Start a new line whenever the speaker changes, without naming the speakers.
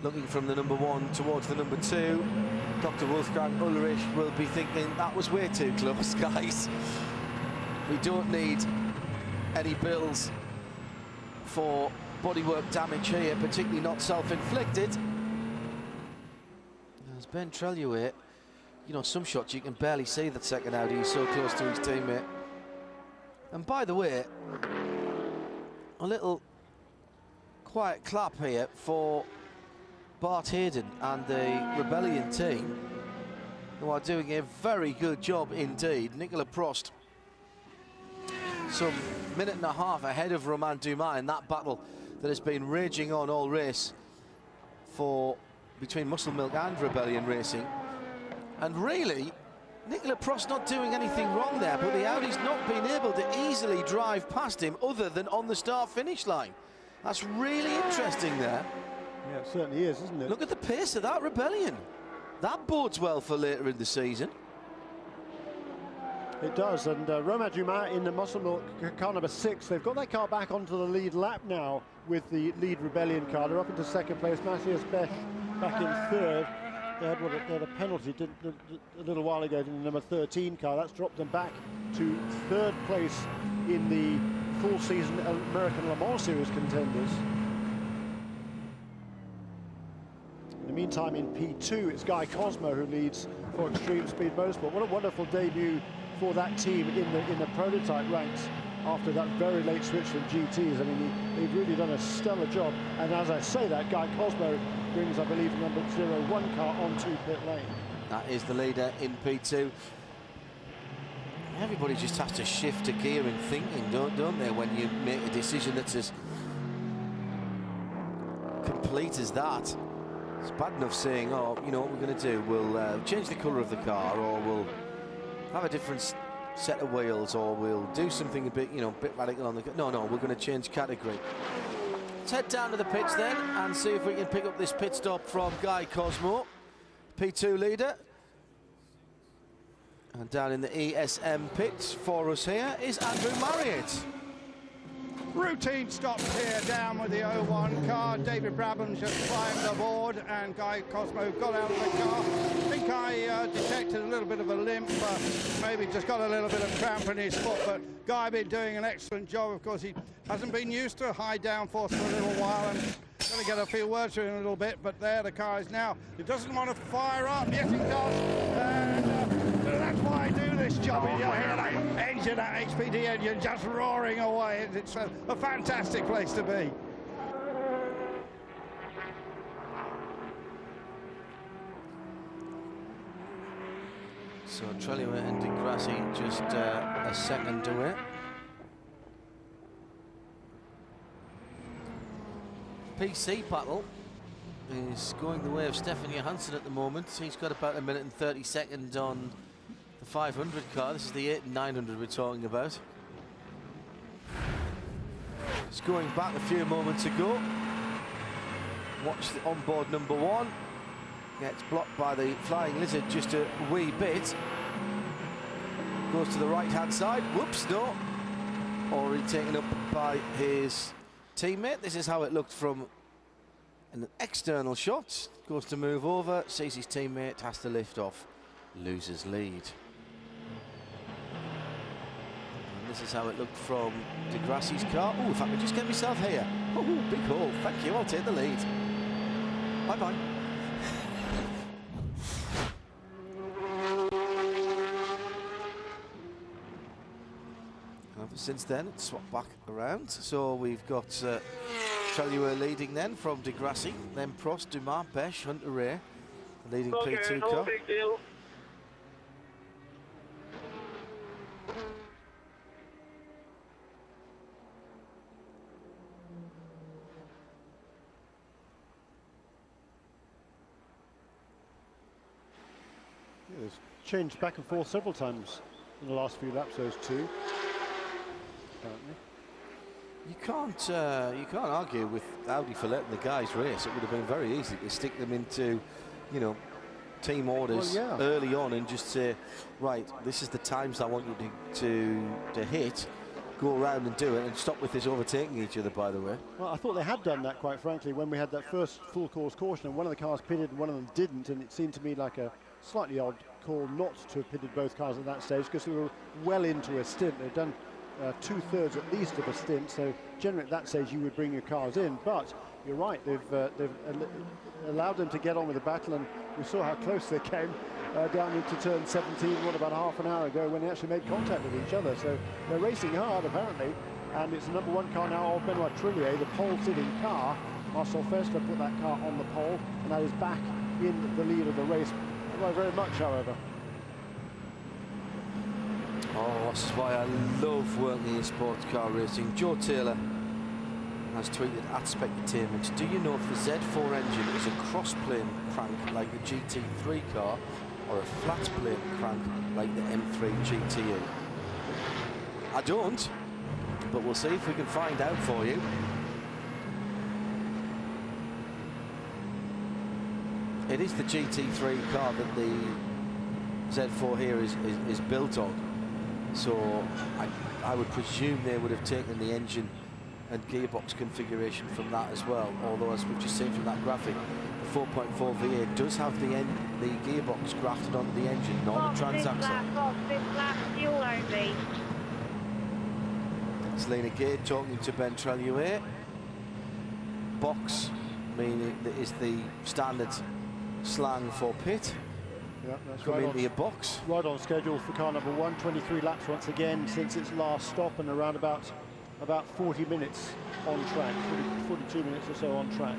looking from the number 1 towards the number 2. Dr. Wolfgang Ulrich will be thinking, that was way too close, guys. We don't need any bills for bodywork damage here, particularly not self-inflicted. As Ben Treluet, you know, some shots you can barely see that second Audi, he's so close to his teammate. And by the way, a little quiet clap here for Bart Hayden and the Rebellion team, who are doing a very good job indeed. Nicola Prost, some minute and a half ahead of Romain Dumas in that battle that has been raging on all race between Muscle Milk and Rebellion Racing. And really, Nicola Prost not doing anything wrong there, but the Audi's not been able to easily drive past him other than on the start-finish line. That's really interesting there.
Yeah, it certainly is, isn't it?
Look at the pace of that Rebellion. That bodes well for later in the season.
It does, and Romain Dumas in the Muscle Milk car number 6. They've got their car back onto the lead lap now with the lead Rebellion car. They're up into second place. Matthias Besch back in third. They had a penalty a little while ago in the number 13 car. That's dropped them back to third place in the full season American Le Mans Series contenders. In the meantime, in P2, it's Guy Cosmo who leads for Extreme Speed Motorsport. What a wonderful debut for that team in the prototype ranks after that very late switch from GTs. I mean, they've really done a stellar job. And as I say that, Guy Cosmo brings, I believe, the number 01 car onto pit lane.
That is the leader in P2. Everybody just has to shift a gear in thinking, don't they, when you make a decision that's as complete as that. It's bad enough saying, oh, you know what we're going to do? We'll change the colour of the car, or we'll have a different set of wheels, or we'll do something a bit, you know, a bit radical on the... No, we're going to change category. Let's head down to the pits then and see if we can pick up this pit stop from Guy Cosmo, P2 leader. And down in the ESM pits for us here is Andrew Marriott.
Routine stops here down with the 01 car. David Brabham just climbed aboard and Guy Cosmo got out of the car. I think I detected a little bit of a limp, maybe just got a little bit of cramp in his foot, but Guy been doing an excellent job. Of course, he hasn't been used to a high downforce for a little while and going to get a few words to him in a little bit, but there the car is now. It doesn't want to fire up. Yes, it does. And that's why I do this job. You hear that engine, that HPD engine just roaring away. It's a fantastic place to be.
So Treluet and Di Grassi just a second away. PC battle is going the way of Stefan Johansson at the moment. He's got about 1 minute and 30 seconds on the 500 car. This is the 8 and 900 we're talking about. It's going back a few moments ago. Watch the onboard number 1. Gets blocked by the Flying Lizard just a wee bit. Goes to the right-hand side. Whoops, no. Already taken up by his teammate. This is how it looked from an external shot. Goes to move over, sees his teammate, has to lift off, loses lead. And this is how it looked from Di Grassi's car. Oh, if I could just get myself here. Oh, big hole. Thank you. I'll take the lead. Bye-bye. Since then, it's swapped back around. So we've got Treluet leading then from Di Grassi, then Prost, Dumas, Besch, Hunter Ray, leading P2 car.
No big deal.
Yeah, it's changed back and forth several times in the last few laps, those two.
You can't argue with Audi for letting the guys race. It would have been very easy to stick them into, you know, team orders early on and just say, right, this is the times I want you to hit, go around and do it and stop with this overtaking each other, by the way.
Well, I thought they had done that, quite frankly, when we had that first full course caution, and one of the cars pitted and one of them didn't, and it seemed to me like a slightly odd call not to have pitted both cars at that stage, because we were well into a stint. They'd done 2/3 at least of a stint, so generally at that stage you would bring your cars in. But you're right, they've allowed them to get on with the battle, and we saw how close they came down into turn 17, about half an hour ago, when they actually made contact with each other. So they're racing hard, apparently, and it's the number 1 car now of Benoit Trillier, the pole-sitting car. Marcel Fessler put that car on the pole, and that is back in the lead of the race. Not very much, however.
Oh, this is why I love working in sports car racing. Joe Taylor has tweeted at Specutainment, do you know if the Z4 engine is a cross-plane crank like the GT3 car or a flat-plane crank like the M3 GTE? I don't, but we'll see if we can find out for you. It is the GT3 car that the Z4 here is built on, so I would presume they would have taken the engine and gearbox configuration from that as well, although as we've just seen from that graphic, the 4.4 V8 does have the gearbox grafted onto the engine, not the transaxle.
Fuel only.
Selena Gate talking to Ben Trellier. Box, meaning that is the standard slang for pit.
Yeah, that's
Come
right
into
on,
your box.
right on schedule for car number 1. 23 laps once again since its last stop, and around about 40 minutes on track, 42 minutes or so on track.